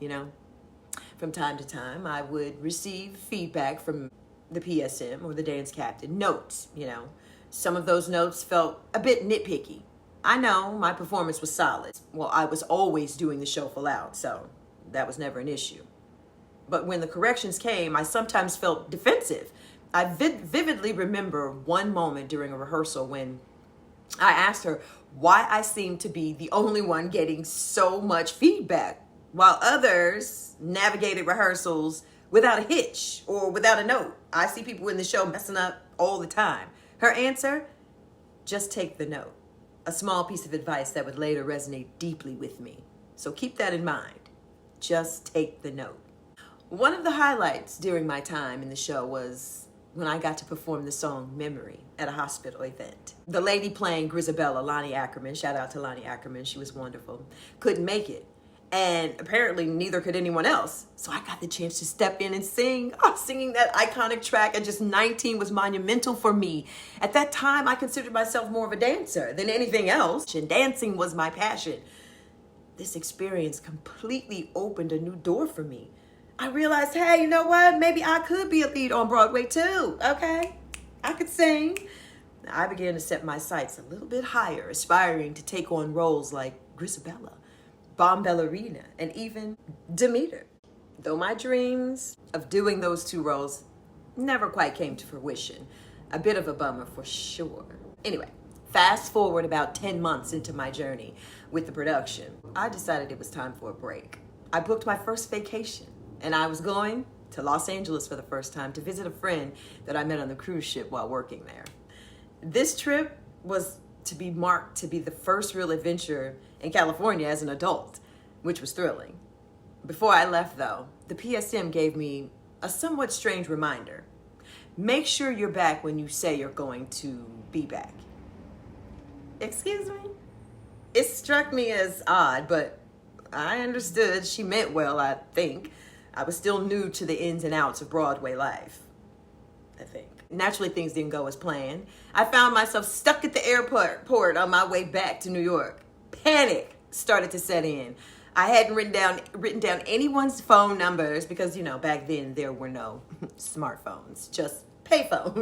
you know. From time to time, I would receive feedback from the PSM or the dance captain, notes, you know. Some of those notes felt a bit nitpicky. I know my performance was solid. Well, I was always doing the show full out, so that was never an issue. But when the corrections came, I sometimes felt defensive. I vividly remember one moment during a rehearsal when I asked her why I seemed to be the only one getting so much feedback, while others navigated rehearsals without a hitch or without a note. I see people in the show messing up all the time. Her answer, just take the note. A small piece of advice that would later resonate deeply with me. So keep that in mind. Just take the note. One of the highlights during my time in the show was when I got to perform the song Memory at a hospital event. The lady playing Grisabella, Lonnie Ackerman, shout out to Lonnie Ackerman, she was wonderful, couldn't make it. And apparently neither could anyone else. So I got the chance to step in and sing. Singing that iconic track at just 19 was monumental for me. At that time, I considered myself more of a dancer than anything else, and dancing was my passion. This experience completely opened a new door for me. I realized, hey, you know what? Maybe I could be a lead on Broadway too, okay? I could sing. I began to set my sights a little bit higher, aspiring to take on roles like Grisabella, Bomb Ballerina, and even Demeter. Though my dreams of doing those two roles never quite came to fruition. A bit of a bummer for sure. Anyway, fast forward about 10 months into my journey with the production, I decided it was time for a break. I booked my first vacation, and I was going to Los Angeles for the first time to visit a friend that I met on the cruise ship while working there. This trip was to be marked to be the first real adventure in California as an adult, which was thrilling. Before I left, though, the PSM gave me a somewhat strange reminder. Make sure you're back when you say you're going to be back. Excuse me? It struck me as odd, but I understood she meant well, I think. I was still new to the ins and outs of Broadway life, I think. Naturally, things didn't go as planned. I found myself stuck at the airport on my way back to New York. Panic started to set in. I hadn't written down anyone's phone numbers because, back then there were no smartphones, just payphones.